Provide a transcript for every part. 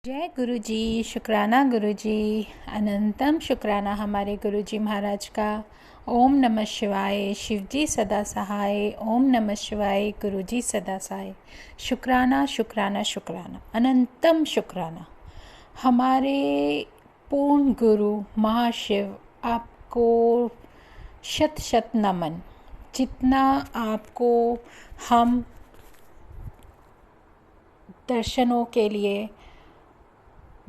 जय गुरु जी। शुक्राना गुरु जी। अनंतम शुक्राना हमारे गुरु जी महाराज का। ओम नमः शिवाय। शिव जी सदा सहाय। ओम नमः शिवाय। गुरु जी सदा सहाय। शुक्राना शुक्राना शुक्राना अनंतम शुक्राना हमारे पूर्ण गुरु महाशिव, आपको शत शत नमन। जितना आपको हम दर्शनों के लिए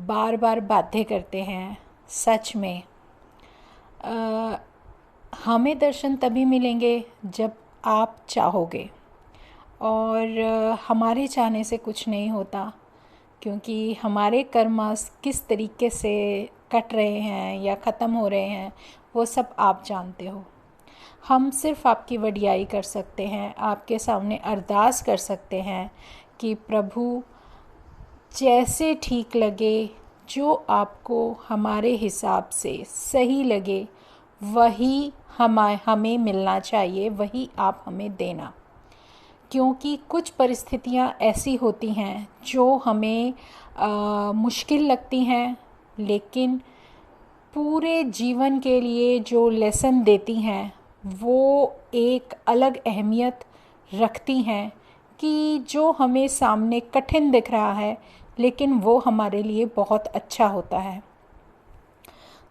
बार बार बाध्य करते हैं, सच में हमें दर्शन तभी मिलेंगे जब आप चाहोगे। और हमारे चाहने से कुछ नहीं होता, क्योंकि हमारे कर्मास किस तरीके से कट रहे हैं या ख़त्म हो रहे हैं वो सब आप जानते हो। हम सिर्फ आपकी वडियाई कर सकते हैं, आपके सामने अरदास कर सकते हैं कि प्रभु जैसे ठीक लगे, जो आपको हमारे हिसाब से सही लगे वही हमें मिलना चाहिए, वही आप हमें देना। क्योंकि कुछ परिस्थितियाँ ऐसी होती हैं जो हमें मुश्किल लगती हैं, लेकिन पूरे जीवन के लिए जो लेसन देती हैं वो एक अलग अहमियत रखती हैं कि जो हमें सामने कठिन दिख रहा है लेकिन वो हमारे लिए बहुत अच्छा होता है।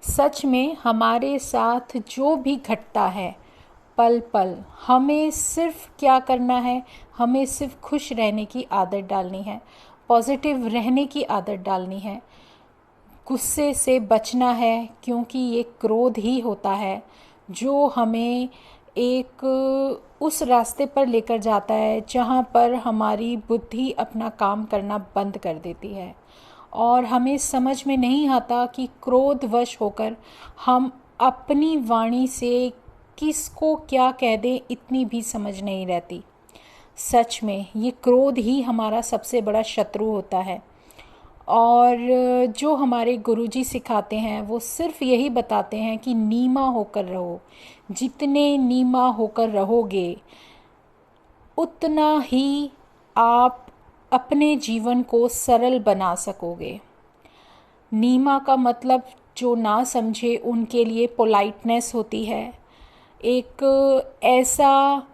सच में हमारे साथ जो भी घटता है पल पल, हमें सिर्फ क्या करना है, हमें सिर्फ खुश रहने की आदत डालनी है, पॉजिटिव रहने की आदत डालनी है, गुस्से से बचना है। क्योंकि ये क्रोध ही होता है जो हमें एक उस रास्ते पर लेकर जाता है जहाँ पर हमारी बुद्धि अपना काम करना बंद कर देती है और हमें समझ में नहीं आता कि क्रोधवश होकर हम अपनी वाणी से किसको क्या कह दें, इतनी भी समझ नहीं रहती। सच में ये क्रोध ही हमारा सबसे बड़ा शत्रु होता है। और जो हमारे गुरुजी सिखाते हैं वो सिर्फ यही बताते हैं कि नीमा होकर रहो। जितने नीमा होकर रहोगे उतना ही आप अपने जीवन को सरल बना सकोगे। नीमा का मतलब जो ना समझे उनके लिए पोलाइटनेस होती है। एक ऐसा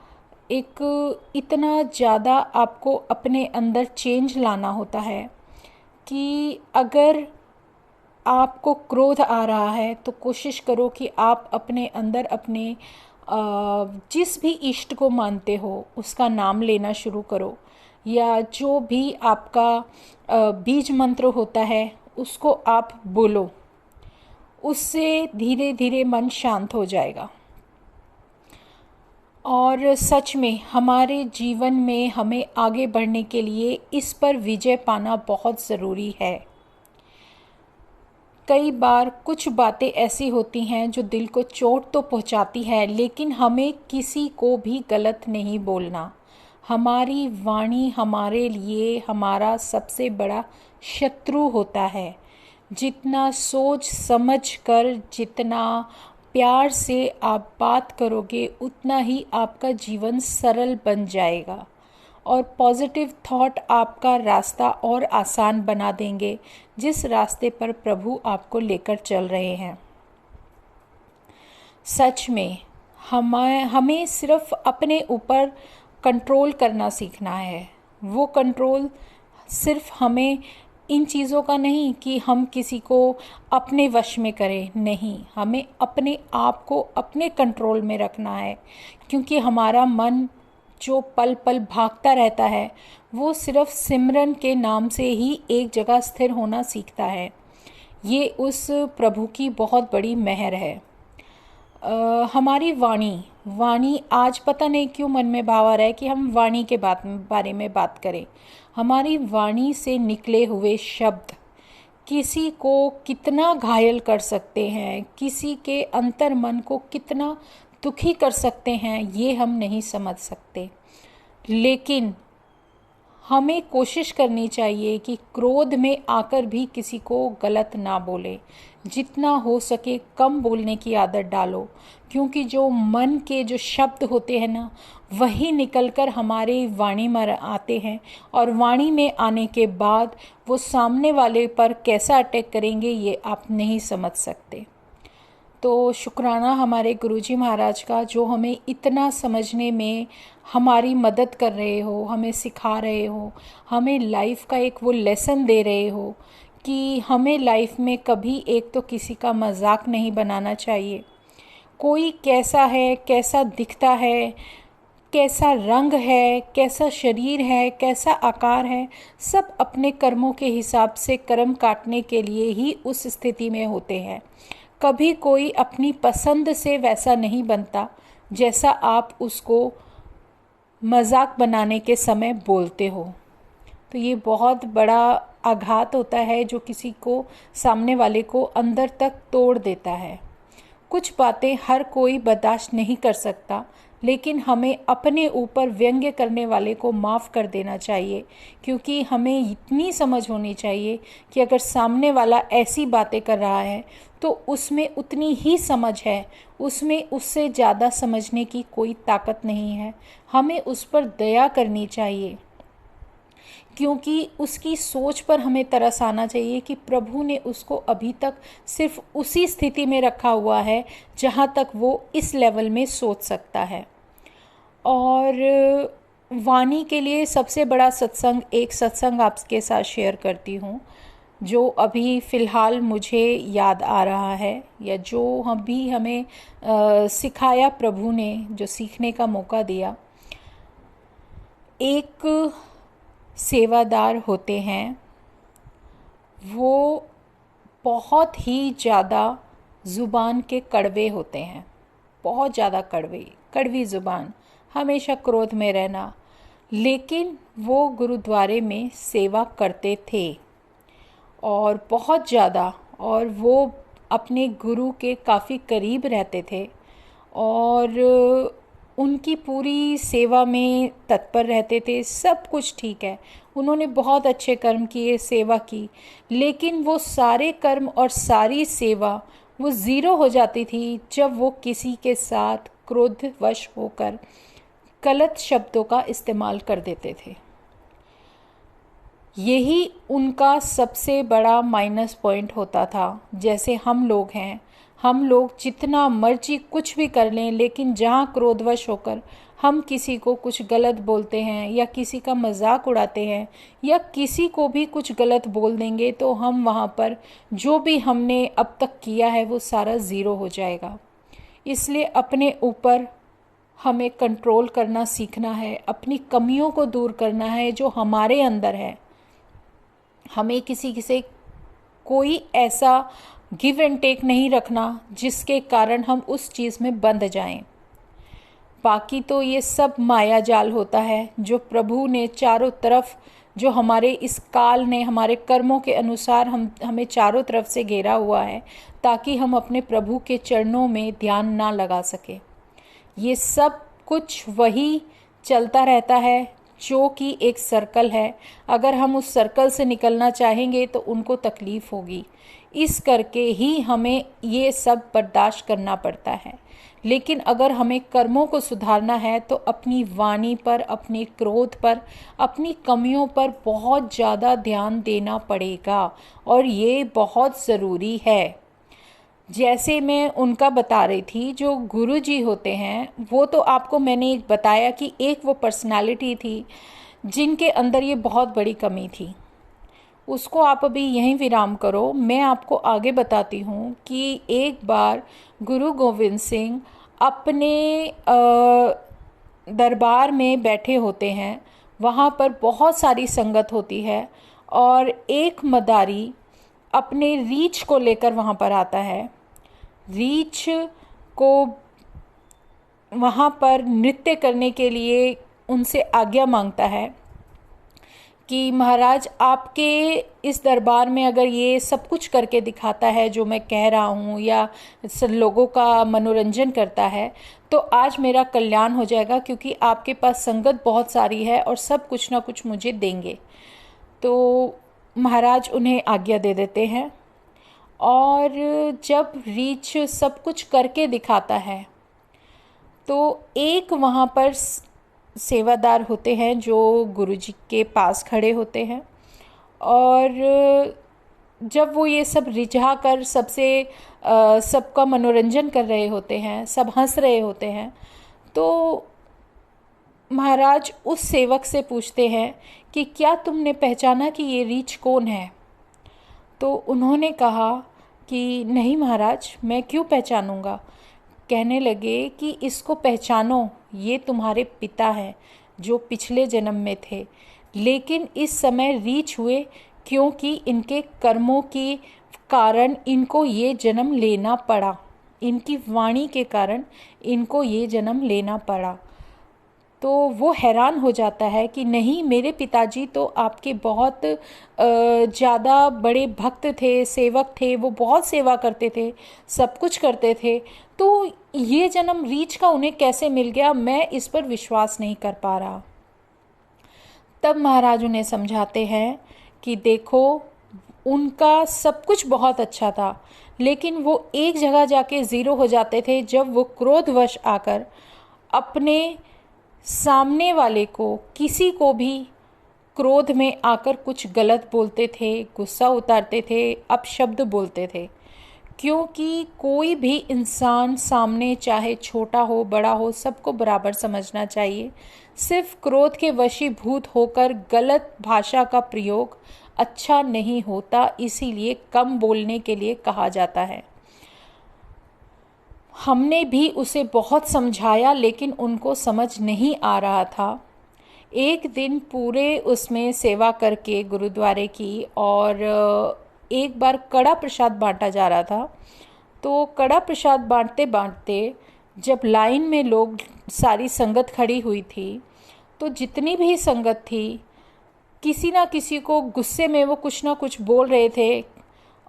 इतना ज़्यादा आपको अपने अंदर चेंज लाना होता है कि अगर आपको क्रोध आ रहा है तो कोशिश करो कि आप अपने अंदर अपने जिस भी इष्ट को मानते हो उसका नाम लेना शुरू करो, या जो भी आपका बीज मंत्र होता है उसको आप बोलो। उससे धीरे धीरे मन शांत हो जाएगा। और सच में हमारे जीवन में हमें आगे बढ़ने के लिए इस पर विजय पाना बहुत ज़रूरी है। कई बार कुछ बातें ऐसी होती हैं जो दिल को चोट तो पहुंचाती है, लेकिन हमें किसी को भी गलत नहीं बोलना। हमारी वाणी हमारे लिए हमारा सबसे बड़ा शत्रु होता है। जितना सोच समझ कर, जितना प्यार से आप बात करोगे उतना ही आपका जीवन सरल बन जाएगा और पॉजिटिव थॉट आपका रास्ता और आसान बना देंगे, जिस रास्ते पर प्रभु आपको लेकर चल रहे हैं। सच में हमें सिर्फ अपने ऊपर कंट्रोल करना सीखना है। वो कंट्रोल सिर्फ हमें इन चीज़ों का नहीं कि हम किसी को अपने वश में करें, नहीं, हमें अपने आप को अपने कंट्रोल में रखना है। क्योंकि हमारा मन जो पल पल भागता रहता है वो सिर्फ सिमरन के नाम से ही एक जगह स्थिर होना सीखता है। ये उस प्रभु की बहुत बड़ी मेहर है। हमारी वाणी आज पता नहीं क्यों मन में भाव आ रहा है कि हम वाणी के बारे में बात करें। हमारी वाणी से निकले हुए शब्द किसी को कितना घायल कर सकते हैं, किसी के अंतर मन को कितना दुखी कर सकते हैं, ये हम नहीं समझ सकते। लेकिन हमें कोशिश करनी चाहिए कि क्रोध में आकर भी किसी को गलत ना बोले। जितना हो सके कम बोलने की आदत डालो, क्योंकि जो मन के जो शब्द होते हैं ना, वही निकलकर हमारे वाणी में आते हैं, और वाणी में आने के बाद वो सामने वाले पर कैसा अटैक करेंगे ये आप नहीं समझ सकते। तो शुक्राना हमारे गुरुजी महाराज का, जो हमें इतना समझने में हमारी मदद कर रहे हो, हमें सिखा रहे हो, हमें लाइफ का एक वो लेसन दे रहे हो कि हमें लाइफ में कभी एक तो किसी का मजाक नहीं बनाना चाहिए। कोई कैसा है, कैसा दिखता है, कैसा रंग है, कैसा शरीर है, कैसा आकार है, सब अपने कर्मों के हिसाब से कर्म काटने के लिए ही उस स्थिति में होते हैं। कभी कोई अपनी पसंद से वैसा नहीं बनता जैसा आप उसको मजाक बनाने के समय बोलते हो। तो ये बहुत बड़ा आघात होता है जो किसी को, सामने वाले को अंदर तक तोड़ देता है। कुछ बातें हर कोई बर्दाश्त नहीं कर सकता, लेकिन हमें अपने ऊपर व्यंग्य करने वाले को माफ़ कर देना चाहिए, क्योंकि हमें इतनी समझ होनी चाहिए कि अगर सामने वाला ऐसी बातें कर रहा है तो उसमें उतनी ही समझ है, उसमें उससे ज़्यादा समझने की कोई ताकत नहीं है। हमें उस पर दया करनी चाहिए, क्योंकि उसकी सोच पर हमें तरस आना चाहिए कि प्रभु ने उसको अभी तक सिर्फ उसी स्थिति में रखा हुआ है जहाँ तक वो इस लेवल में सोच सकता है। और वाणी के लिए सबसे बड़ा सत्संग, एक सत्संग आपके साथ शेयर करती हूँ जो अभी फ़िलहाल मुझे याद आ रहा है, या जो हमें सिखाया प्रभु ने, जो सीखने का मौका दिया। एक सेवादार होते हैं, वो बहुत ही ज़्यादा ज़ुबान के कड़वे होते हैं, बहुत ज़्यादा कड़वी ज़ुबान, हमेशा क्रोध में रहना। लेकिन वो गुरुद्वारे में सेवा करते थे और बहुत ज़्यादा, और वो अपने गुरु के काफ़ी करीब रहते थे और उनकी पूरी सेवा में तत्पर रहते थे। सब कुछ ठीक है, उन्होंने बहुत अच्छे कर्म किए, सेवा की, लेकिन वो सारे कर्म और सारी सेवा वो ज़ीरो हो जाती थी जब वो किसी के साथ क्रोधवश होकर गलत शब्दों का इस्तेमाल कर देते थे। यही उनका सबसे बड़ा माइनस पॉइंट होता था। जैसे हम लोग हैं, हम लोग जितना मर्जी कुछ भी कर लें, लेकिन जहाँ क्रोधवश होकर हम किसी को कुछ गलत बोलते हैं या किसी का मजाक उड़ाते हैं या किसी को भी कुछ गलत बोल देंगे, तो हम वहाँ पर जो भी हमने अब तक किया है वो सारा ज़ीरो हो जाएगा। इसलिए अपने ऊपर हमें कंट्रोल करना सीखना है, अपनी कमियों को दूर करना है जो हमारे अंदर है। हमें किसी से कोई ऐसा गिव एंड टेक नहीं रखना जिसके कारण हम उस चीज़ में बंध जाएं। बाकी तो ये सब माया जाल होता है जो प्रभु ने चारों तरफ, जो हमारे इस काल ने हमारे कर्मों के अनुसार हमें चारों तरफ से घेरा हुआ है, ताकि हम अपने प्रभु के चरणों में ध्यान ना लगा सके। ये सब कुछ वही चलता रहता है जो कि एक सर्कल है। अगर हम उस सर्कल से निकलना चाहेंगे तो उनको तकलीफ़ होगी, इस करके ही हमें ये सब बर्दाश्त करना पड़ता है। लेकिन अगर हमें कर्मों को सुधारना है तो अपनी वाणी पर, अपने क्रोध पर, अपनी कमियों पर बहुत ज़्यादा ध्यान देना पड़ेगा, और ये बहुत ज़रूरी है। जैसे मैं उनका बता रही थी, जो गुरुजी होते हैं, वो तो आपको मैंने एक बताया कि एक वो पर्सनालिटी थी जिनके अंदर ये बहुत बड़ी कमी थी। उसको आप अभी यहीं विराम करो, मैं आपको आगे बताती हूँ कि एक बार गुरु गोविंद सिंह अपने दरबार में बैठे होते हैं, वहाँ पर बहुत सारी संगत होती है, और एक मदारी अपने रीछ को लेकर वहाँ पर आता है। रीछ को वहाँ पर नृत्य करने के लिए उनसे आज्ञा मांगता है कि महाराज आपके इस दरबार में अगर ये सब कुछ करके दिखाता है जो मैं कह रहा हूँ, या लोगों का मनोरंजन करता है, तो आज मेरा कल्याण हो जाएगा, क्योंकि आपके पास संगत बहुत सारी है और सब कुछ ना कुछ मुझे देंगे। तो महाराज उन्हें आज्ञा दे देते हैं। और जब रीछ सब कुछ करके दिखाता है तो एक वहाँ पर सेवादार होते हैं जो गुरुजी के पास खड़े होते हैं, और जब वो ये सब रिझा कर सबका मनोरंजन कर रहे होते हैं, सब हंस रहे होते हैं, तो महाराज उस सेवक से पूछते हैं कि क्या तुमने पहचाना कि ये रीछ कौन है? तो उन्होंने कहा कि नहीं महाराज, मैं क्यों पहचानूंगा। कहने लगे कि इसको पहचानो, ये तुम्हारे पिता हैं जो पिछले जन्म में थे, लेकिन इस समय रीछ हुए क्योंकि इनके कर्मों के कारण इनको ये जन्म लेना पड़ा, इनकी वाणी के कारण इनको ये जन्म लेना पड़ा। तो वो हैरान हो जाता है कि नहीं, मेरे पिताजी तो आपके बहुत ज़्यादा बड़े भक्त थे, सेवक थे, वो बहुत सेवा करते थे, सब कुछ करते थे, तो ये जन्म रीछ का उन्हें कैसे मिल गया, मैं इस पर विश्वास नहीं कर पा रहा। तब महाराज उन्हें समझाते हैं कि देखो, उनका सब कुछ बहुत अच्छा था, लेकिन वो एक जगह जाके ज़ीरो हो जाते थे जब वो क्रोधवश आकर अपने सामने वाले को, किसी को भी क्रोध में आकर कुछ गलत बोलते थे, गुस्सा उतारते थे, अपशब्द बोलते थे। क्योंकि कोई भी इंसान सामने चाहे छोटा हो बड़ा हो, सबको बराबर समझना चाहिए। सिर्फ क्रोध के वशीभूत होकर गलत भाषा का प्रयोग अच्छा नहीं होता, इसीलिए कम बोलने के लिए कहा जाता है। हमने भी उसे बहुत समझाया, लेकिन उनको समझ नहीं आ रहा था। एक दिन पूरे उसमें सेवा करके गुरुद्वारे की, और एक बार कड़ा प्रसाद बांटा जा रहा था। तो कड़ा प्रसाद बांटते बांटते जब लाइन में लोग, सारी संगत खड़ी हुई थी, तो जितनी भी संगत थी, किसी ना किसी को गुस्से में वो कुछ ना कुछ बोल रहे थे,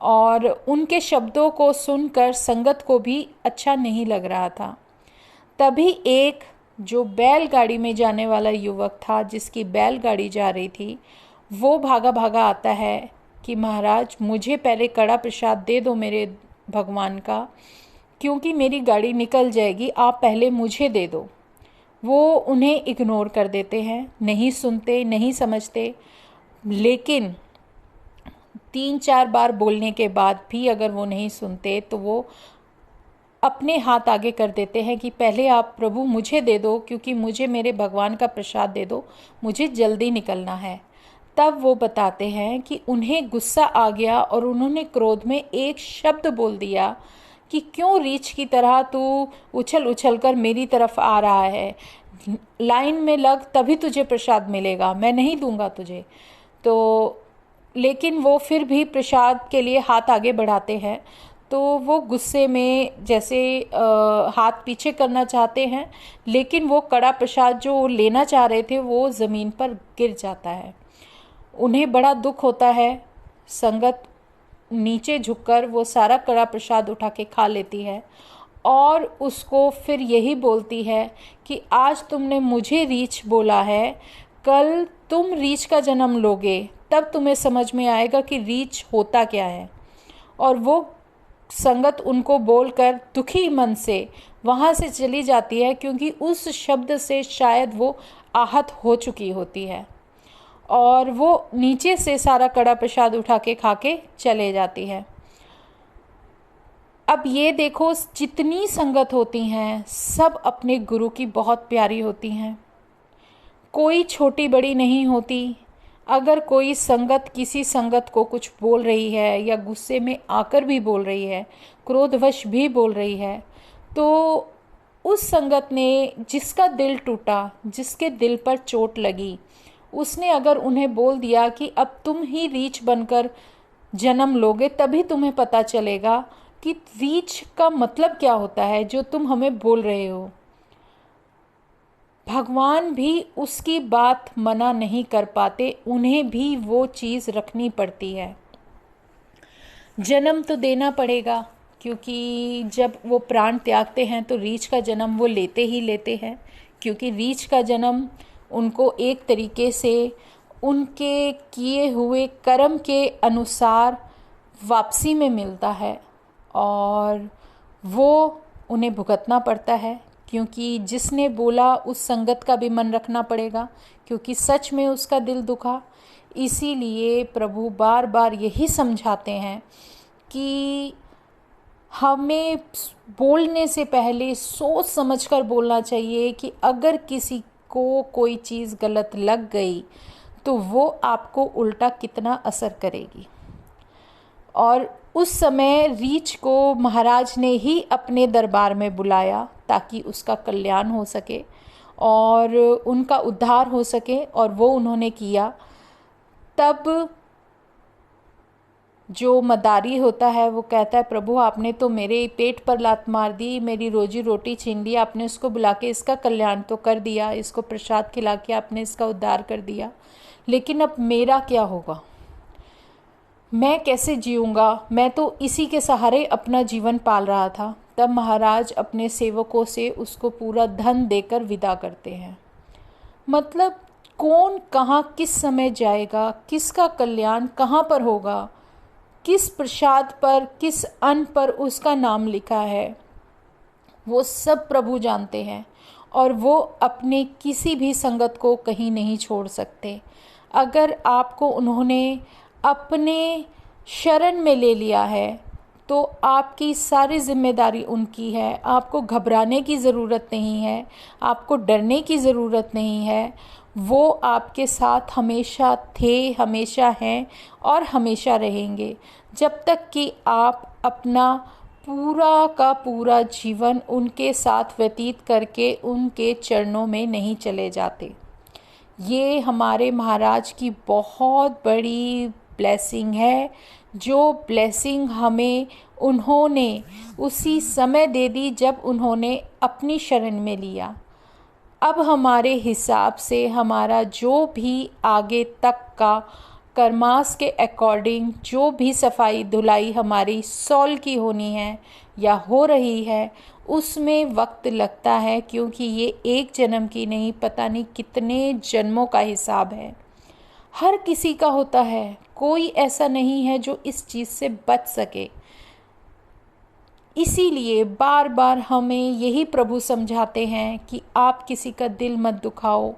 और उनके शब्दों को सुनकर संगत को भी अच्छा नहीं लग रहा था। तभी एक जो बैलगाड़ी में जाने वाला युवक था, जिसकी बैलगाड़ी जा रही थी, वो भागा भागा आता है कि महाराज, मुझे पहले कड़ा प्रसाद दे दो मेरे भगवान का, क्योंकि मेरी गाड़ी निकल जाएगी, आप पहले मुझे दे दो। वो उन्हें इग्नोर कर देते हैं, नहीं सुनते, नहीं समझते। लेकिन 3-4 बार बोलने के बाद भी अगर वो नहीं सुनते, तो वो अपने हाथ आगे कर देते हैं कि पहले आप प्रभु मुझे दे दो, क्योंकि मुझे मेरे भगवान का प्रसाद दे दो, मुझे जल्दी निकलना है। तब वो बताते हैं कि उन्हें गुस्सा आ गया और उन्होंने क्रोध में एक शब्द बोल दिया कि क्यों रीछ की तरह तू उछल उछल कर मेरी तरफ आ रहा है, लाइन में लग तभी तुझे प्रसाद मिलेगा, मैं नहीं दूंगा तुझे। तो लेकिन वो फिर भी प्रसाद के लिए हाथ आगे बढ़ाते हैं। तो वो गुस्से में जैसे हाथ पीछे करना चाहते हैं, लेकिन वो कड़ा प्रसाद जो लेना चाह रहे थे वो ज़मीन पर गिर जाता है। उन्हें बड़ा दुख होता है। संगत नीचे झुककर वो सारा कड़ा प्रसाद उठा के खा लेती है, और उसको फिर यही बोलती है कि आज तुमने मुझे रीछ बोला है, कल तुम रीछ का जन्म लोगे, तब तुम्हें समझ में आएगा कि रीछ होता क्या है। और वो संगत उनको बोलकर दुखी मन से वहाँ से चली जाती है, क्योंकि उस शब्द से शायद वो आहत हो चुकी होती है, और वो नीचे से सारा कड़ा प्रसाद उठा के खा के चले जाती है। अब ये देखो, जितनी संगत होती हैं सब अपने गुरु की बहुत प्यारी होती हैं, कोई छोटी बड़ी नहीं होती। अगर कोई संगत किसी संगत को कुछ बोल रही है, या गुस्से में आकर भी बोल रही है, क्रोधवश भी बोल रही है, तो उस संगत ने, जिसका दिल टूटा, जिसके दिल पर चोट लगी, उसने अगर उन्हें बोल दिया कि अब तुम ही रीछ बनकर जन्म लोगे, तभी तुम्हें पता चलेगा कि रीछ का मतलब क्या होता है जो तुम हमें बोल रहे हो। भगवान भी उसकी बात मना नहीं कर पाते, उन्हें भी वो चीज़ रखनी पड़ती है। जन्म तो देना पड़ेगा, क्योंकि जब वो प्राण त्यागते हैं तो रीछ का जन्म वो लेते ही लेते हैं, क्योंकि रीछ का जन्म उनको एक तरीके से उनके किए हुए कर्म के अनुसार वापसी में मिलता है, और वो उन्हें भुगतना पड़ता है। क्योंकि जिसने बोला उस संगत का भी मन रखना पड़ेगा, क्योंकि सच में उसका दिल दुखा। इसीलिए प्रभु बार बार यही समझाते हैं कि हमें बोलने से पहले सोच समझकर बोलना चाहिए कि अगर किसी को कोई चीज़ गलत लग गई तो वो आपको उल्टा कितना असर करेगी। और उस समय रीछ को महाराज ने ही अपने दरबार में बुलाया ताकि उसका कल्याण हो सके और उनका उद्धार हो सके, और वो उन्होंने किया। तब जो मदारी होता है वो कहता है, प्रभु आपने तो मेरे पेट पर लात मार दी, मेरी रोजी रोटी छीन ली, आपने उसको बुला के इसका कल्याण तो कर दिया, इसको प्रसाद खिला के आपने इसका उद्धार कर दिया, लेकिन अब मेरा क्या होगा, मैं कैसे जीऊँगा, मैं तो इसी के सहारे अपना जीवन पाल रहा था। तब महाराज अपने सेवकों से उसको पूरा धन देकर विदा करते हैं। मतलब कौन कहाँ किस समय जाएगा, किसका कल्याण कहाँ पर होगा, किस प्रसाद पर किस अन्न पर उसका नाम लिखा है, वो सब प्रभु जानते हैं, और वो अपने किसी भी संगत को कहीं नहीं छोड़ सकते। अगर आपको उन्होंने अपने शरण में ले लिया है तो आपकी सारी जिम्मेदारी उनकी है। आपको घबराने की ज़रूरत नहीं है, आपको डरने की ज़रूरत नहीं है। वो आपके साथ हमेशा थे, हमेशा हैं और हमेशा रहेंगे, जब तक कि आप अपना पूरा का पूरा जीवन उनके साथ व्यतीत करके उनके चरणों में नहीं चले जाते। ये हमारे महाराज की बहुत बड़ी ब्लेसिंग है, जो ब्लेसिंग हमें उन्होंने उसी समय दे दी जब उन्होंने अपनी शरण में लिया। अब हमारे हिसाब से हमारा जो भी आगे तक का कर्मास के अकॉर्डिंग जो भी सफाई धुलाई हमारी सॉल की होनी है या हो रही है, उसमें वक्त लगता है, क्योंकि ये एक जन्म की नहीं, पता नहीं कितने जन्मों का हिसाब है। हर किसी का होता है, कोई ऐसा नहीं है जो इस चीज़ से बच सके। इसीलिए बार बार हमें यही प्रभु समझाते हैं कि आप किसी का दिल मत दुखाओ।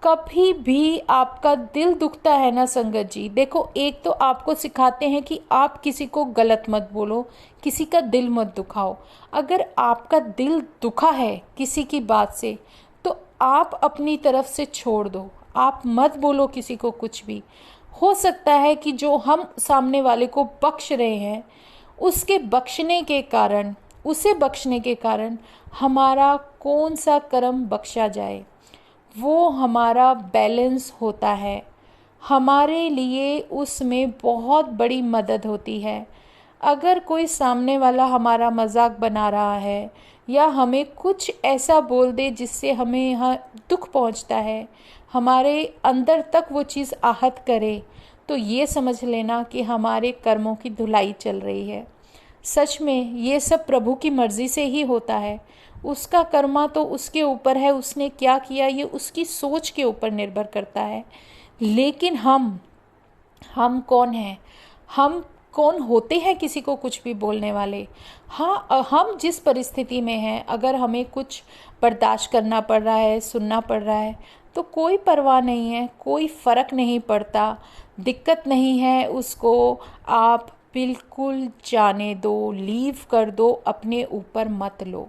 कभी भी आपका दिल दुखता है ना संगत जी, देखो एक तो आपको सिखाते हैं कि आप किसी को गलत मत बोलो, किसी का दिल मत दुखाओ। अगर आपका दिल दुखा है किसी की बात से तो आप अपनी तरफ से छोड़ दो, आप मत बोलो किसी को कुछ भी। हो सकता है कि जो हम सामने वाले को बख्श रहे हैं उसके बख्शने के कारण, उसे बख्शने के कारण हमारा कौन सा कर्म बख्शा जाए, वो हमारा बैलेंस होता है। हमारे लिए उसमें बहुत बड़ी मदद होती है। अगर कोई सामने वाला हमारा मजाक बना रहा है या हमें कुछ ऐसा बोल दे जिससे हमें यहाँ दुख पहुँचता है, हमारे अंदर तक वो चीज़ आहत करे, तो ये समझ लेना कि हमारे कर्मों की धुलाई चल रही है। सच में ये सब प्रभु की मर्ज़ी से ही होता है। उसका कर्मा तो उसके ऊपर है, उसने क्या किया ये उसकी सोच के ऊपर निर्भर करता है। लेकिन हम कौन हैं, हम कौन होते हैं किसी को कुछ भी बोलने वाले। हाँ, हम जिस परिस्थिति में हैं, अगर हमें कुछ बर्दाश्त करना पड़ रहा है, सुनना पड़ रहा है, तो कोई परवाह नहीं है, कोई फ़र्क नहीं पड़ता, दिक्कत नहीं है, उसको आप बिल्कुल जाने दो, लीव कर दो, अपने ऊपर मत लो।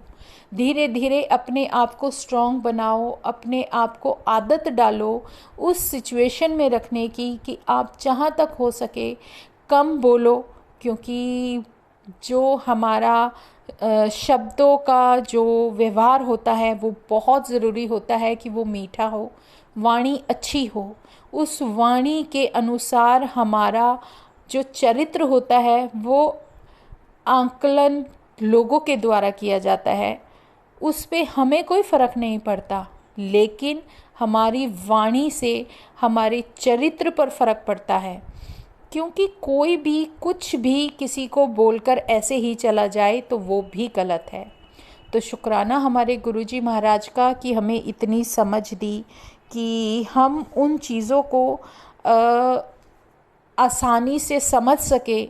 धीरे धीरे अपने आप को स्ट्रॉन्ग बनाओ, अपने आप को आदत डालो उस सिचुएशन में रखने की कि आप जहाँ तक हो सके कम बोलो, क्योंकि जो हमारा शब्दों का जो व्यवहार होता है वो बहुत ज़रूरी होता है कि वो मीठा हो, वाणी अच्छी हो। उस वाणी के अनुसार हमारा जो चरित्र होता है वो आंकलन लोगों के द्वारा किया जाता है, उस पे हमें कोई फ़र्क नहीं पड़ता। लेकिन हमारी वाणी से हमारे चरित्र पर फ़र्क पड़ता है। क्योंकि कोई भी कुछ भी किसी को बोलकर ऐसे ही चला जाए तो वो भी गलत है। तो शुक्राना हमारे गुरुजी महाराज का कि हमें इतनी समझ दी कि हम उन चीज़ों को आसानी से समझ सके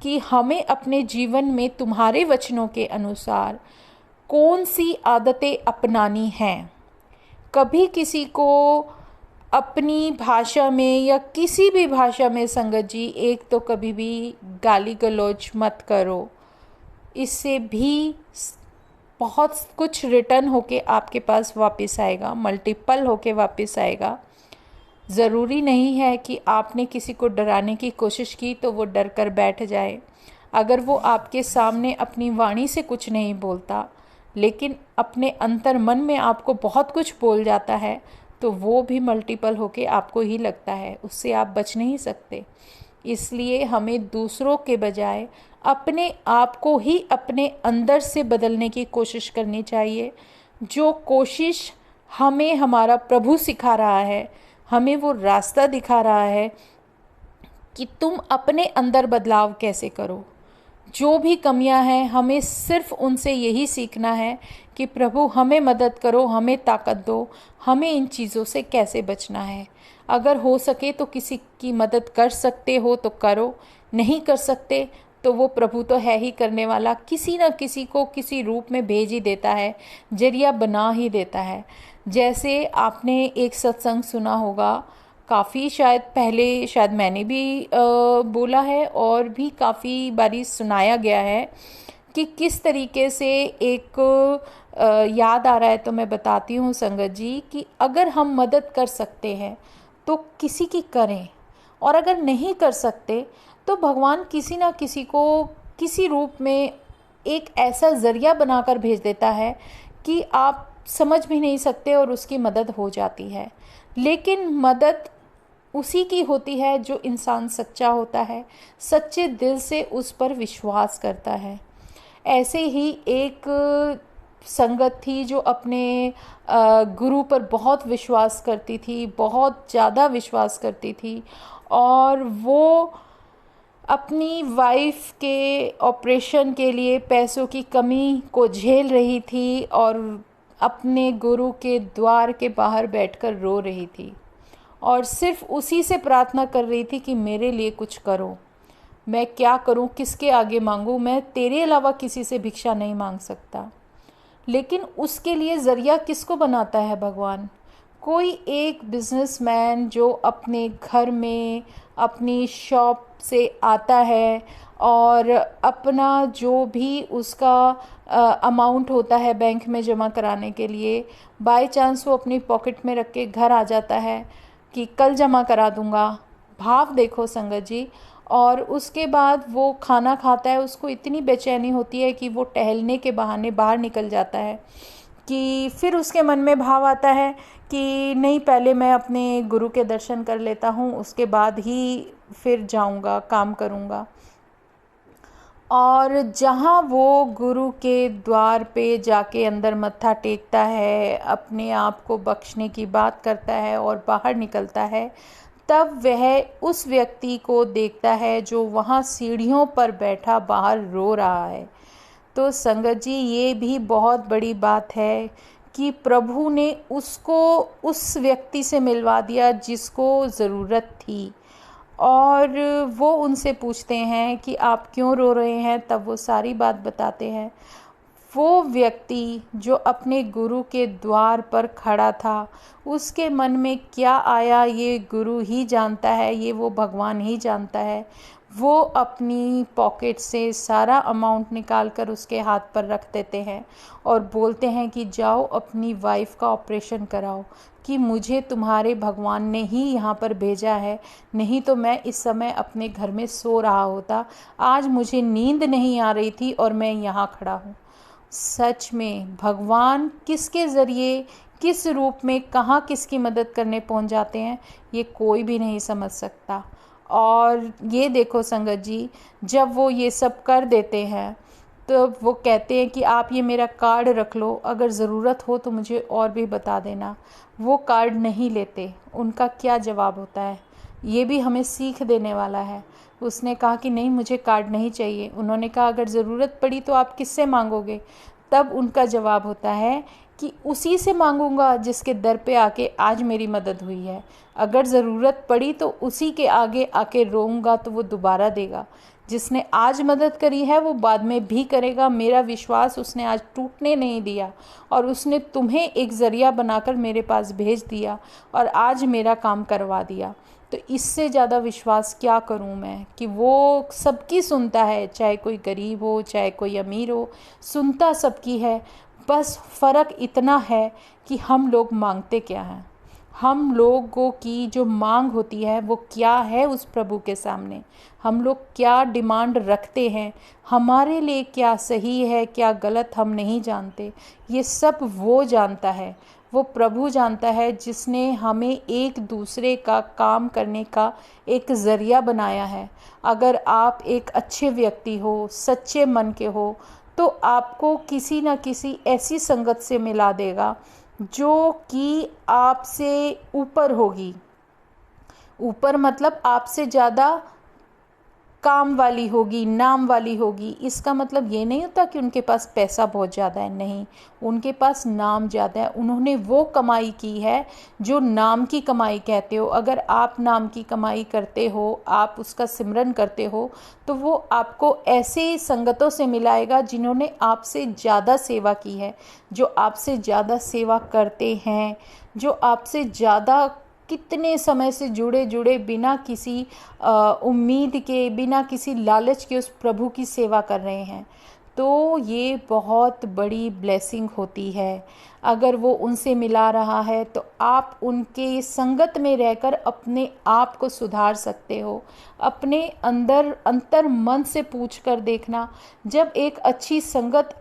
कि हमें अपने जीवन में तुम्हारे वचनों के अनुसार कौन सी आदतें अपनानी हैं। कभी किसी को अपनी भाषा में या किसी भी भाषा में संगत जी एक तो कभी भी गाली गलौज मत करो। इससे भी बहुत कुछ रिटर्न होके आपके पास वापस आएगा, मल्टीपल होके वापस आएगा। ज़रूरी नहीं है कि आपने किसी को डराने की कोशिश की तो वो डर कर बैठ जाए। अगर वो आपके सामने अपनी वाणी से कुछ नहीं बोलता लेकिन अपने अंतर मन में आपको बहुत कुछ बोल जाता है तो वो भी मल्टीपल होके आपको ही लगता है, उससे आप बच नहीं सकते। इसलिए हमें दूसरों के बजाय अपने आप को ही अपने अंदर से बदलने की कोशिश करनी चाहिए। जो कोशिश हमें हमारा प्रभु सिखा रहा है, हमें वो रास्ता दिखा रहा है कि तुम अपने अंदर बदलाव कैसे करो। जो भी कमियां हैं हमें सिर्फ उनसे यही सीखना है कि प्रभु हमें मदद करो, हमें ताकत दो, हमें इन चीज़ों से कैसे बचना है। अगर हो सके तो किसी की मदद कर सकते हो तो करो, नहीं कर सकते तो वो प्रभु तो है ही करने वाला, किसी न किसी को किसी रूप में भेज ही देता है, जरिया बना ही देता है। जैसे आपने एक सत्संग सुना होगा, काफ़ी शायद पहले शायद मैंने भी बोला है और भी काफ़ी बारी सुनाया गया है कि किस तरीके से एक याद आ रहा है तो मैं बताती हूँ संगत जी कि अगर हम मदद कर सकते हैं तो किसी की करें, और अगर नहीं कर सकते तो भगवान किसी ना किसी को किसी रूप में एक ऐसा ज़रिया बनाकर भेज देता है कि आप समझ भी नहीं सकते और उसकी मदद हो जाती है। लेकिन मदद उसी की होती है जो इंसान सच्चा होता है, सच्चे दिल से उस पर विश्वास करता है। ऐसे ही एक संगत थी जो अपने गुरु पर बहुत विश्वास करती थी, बहुत ज़्यादा विश्वास करती थी, और वो अपनी वाइफ के ऑपरेशन के लिए पैसों की कमी को झेल रही थी और अपने गुरु के द्वार के बाहर बैठकर रो रही थी और सिर्फ उसी से प्रार्थना कर रही थी कि मेरे लिए कुछ करो, मैं क्या करूं, किसके आगे मांगूं, मैं तेरे अलावा किसी से भिक्षा नहीं मांग सकता। लेकिन उसके लिए ज़रिया किसको बनाता है भगवान? कोई एक बिजनेसमैन जो अपने घर में अपनी शॉप से आता है और अपना जो भी उसका अमाउंट होता है बैंक में जमा कराने के लिए, बाय चांस वो अपनी पॉकेट में रख के घर आ जाता है कि कल जमा करा दूंगा। भाव देखो संगत जी। और उसके बाद वो खाना खाता है, उसको इतनी बेचैनी होती है कि वो टहलने के बहाने बाहर निकल जाता है कि फिर उसके मन में भाव आता है कि नहीं, पहले मैं अपने गुरु के दर्शन कर लेता हूँ, उसके बाद ही फिर जाऊँगा, काम करूँगा। और जहाँ वो गुरु के द्वार पे जाके अंदर मत्था टेकता है, अपने आप को बख्शने की बात करता है और बाहर निकलता है, तब वह उस व्यक्ति को देखता है जो वहाँ सीढ़ियों पर बैठा बाहर रो रहा है। तो संगत जी, ये भी बहुत बड़ी बात है कि प्रभु ने उसको उस व्यक्ति से मिलवा दिया जिसको ज़रूरत थी। और वो उनसे पूछते हैं कि आप क्यों रो रहे हैं, तब वो सारी बात बताते हैं। वो व्यक्ति जो अपने गुरु के द्वार पर खड़ा था, उसके मन में क्या आया ये गुरु ही जानता है, ये वो भगवान ही जानता है। वो अपनी पॉकेट से सारा अमाउंट निकाल कर उसके हाथ पर रख देते हैं और बोलते हैं कि जाओ अपनी वाइफ का ऑपरेशन कराओ, कि मुझे तुम्हारे भगवान ने ही यहाँ पर भेजा है, नहीं तो मैं इस समय अपने घर में सो रहा होता। आज मुझे नींद नहीं आ रही थी और मैं यहाँ खड़ा हूँ। सच में भगवान किसके ज़रिए, किस रूप में, कहाँ किसकी मदद करने पहुँच जाते हैं, ये कोई भी नहीं समझ सकता। और ये देखो संगत जी, जब वो ये सब कर देते हैं तो वो कहते हैं कि आप ये मेरा कार्ड रख लो, अगर ज़रूरत हो तो मुझे और भी बता देना। वो कार्ड नहीं लेते। उनका क्या जवाब होता है, ये भी हमें सीख देने वाला है। उसने कहा कि नहीं, मुझे कार्ड नहीं चाहिए। उन्होंने कहा अगर ज़रूरत पड़ी तो आप किससे मांगोगे? तब उनका जवाब होता है कि उसी से मांगूंगा जिसके दर पे आके आज मेरी मदद हुई है। अगर ज़रूरत पड़ी तो उसी के आगे आके रोऊंगा तो वो दोबारा देगा। जिसने आज मदद करी है वो बाद में भी करेगा। मेरा विश्वास उसने आज टूटने नहीं दिया और उसने तुम्हें एक ज़रिया बनाकर मेरे पास भेज दिया और आज मेरा काम करवा दिया। तो इससे ज़्यादा विश्वास क्या करूं मैं कि वो सबकी सुनता है, चाहे कोई गरीब हो चाहे कोई अमीर हो, सुनता सबकी है। बस फ़र्क इतना है कि हम लोग मांगते क्या हैं, हम लोगों की जो मांग होती है वो क्या है उस प्रभु के सामने। हम लोग क्या डिमांड रखते हैं, हमारे लिए क्या सही है क्या गलत हम नहीं जानते। ये सब वो जानता है, वो प्रभु जानता है जिसने हमें एक दूसरे का काम करने का एक ज़रिया बनाया है। अगर आप एक अच्छे व्यक्ति हो, सच्चे मन के हो, तो आपको किसी न किसी ऐसी संगत से मिला देगा जो कि आपसे ऊपर होगी। ऊपर मतलब आपसे ज़्यादा काम वाली होगी, नाम वाली होगी। इसका मतलब ये नहीं होता कि उनके पास पैसा बहुत ज़्यादा है, नहीं, उनके पास नाम ज़्यादा है। उन्होंने वो कमाई की है जो नाम की कमाई कहते हो। अगर आप नाम की कमाई करते हो, आप उसका सिमरन करते हो, तो वो आपको ऐसे संगतों से मिलाएगा जिन्होंने आपसे ज़्यादा सेवा की है, जो आपसे ज़्यादा सेवा करते हैं, जो आपसे ज़्यादा कितने समय से जुड़े जुड़े बिना किसी उम्मीद के, बिना किसी लालच के उस प्रभु की सेवा कर रहे हैं। तो ये बहुत बड़ी ब्लेसिंग होती है। अगर वो उनसे मिला रहा है तो आप उनके संगत में रहकर अपने आप को सुधार सकते हो। अपने अंतर मन से पूछ कर देखना, जब एक अच्छी संगत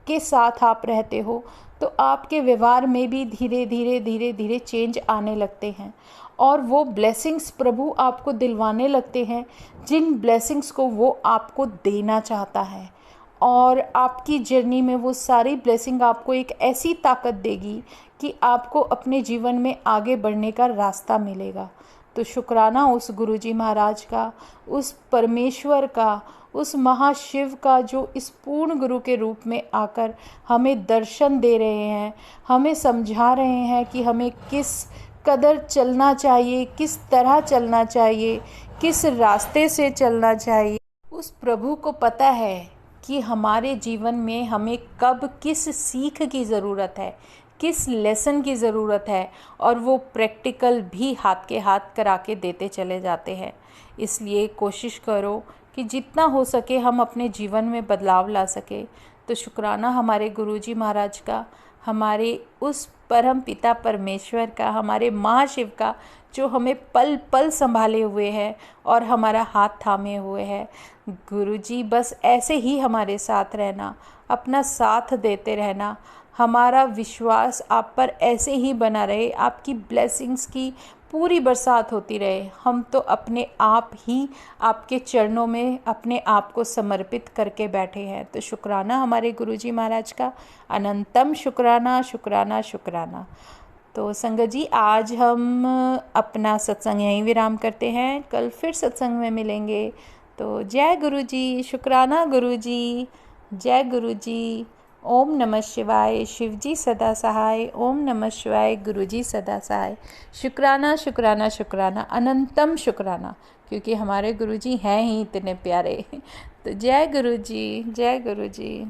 के साथ आप रहते हो तो आपके व्यवहार में भी धीरे धीरे धीरे धीरे चेंज आने लगते हैं और वो ब्लेसिंग्स प्रभु आपको दिलवाने लगते हैं जिन ब्लेसिंग्स को वो आपको देना चाहता है। और आपकी जर्नी में वो सारी ब्लेसिंग आपको एक ऐसी ताकत देगी कि आपको अपने जीवन में आगे बढ़ने का रास्ता मिलेगा। तो शुक्राना उस गुरुजी महाराज का, उस परमेश्वर का, उस महाशिव का जो इस पूर्ण गुरु के रूप में आकर हमें दर्शन दे रहे हैं, हमें समझा रहे हैं कि हमें किस कदर चलना चाहिए, किस तरह चलना चाहिए, किस रास्ते से चलना चाहिए। उस प्रभु को पता है कि हमारे जीवन में हमें कब किस सीख की ज़रूरत है, किस लेसन की ज़रूरत है, और वो प्रैक्टिकल भी हाथ के हाथ करा के देते चले जाते हैं। इसलिए कोशिश करो कि जितना हो सके हम अपने जीवन में बदलाव ला सके। तो शुक्राना हमारे गुरुजी महाराज का, हमारे उस परम पिता परमेश्वर का, हमारे महाशिव का, जो हमें पल पल संभाले हुए है और हमारा हाथ थामे हुए है। गुरुजी बस ऐसे ही हमारे साथ रहना, अपना साथ देते रहना, हमारा विश्वास आप पर ऐसे ही बना रहे, आपकी ब्लेसिंग्स की पूरी बरसात होती रहे। हम तो अपने आप ही आपके चरणों में अपने आप को समर्पित करके बैठे हैं। तो शुक्राना हमारे गुरुजी महाराज का, अनंतम शुक्राना शुक्राना शुक्राना। तो संगत जी, आज हम अपना सत्संग यहीं विराम करते हैं, कल फिर सत्संग में मिलेंगे। तो जय गुरुजी, शुक्राना गुरुजी, जय गुरुजी। ओम नमः शिवाय, शिवजी सदा सहाय। ओम नमः शिवाय, गुरुजी सदा सहाय। शुक्राना शुक्राना शुक्राना, अनंतम शुक्राना, क्योंकि हमारे गुरुजी हैं ही इतने प्यारे। तो जय गुरुजी, जय गुरुजी।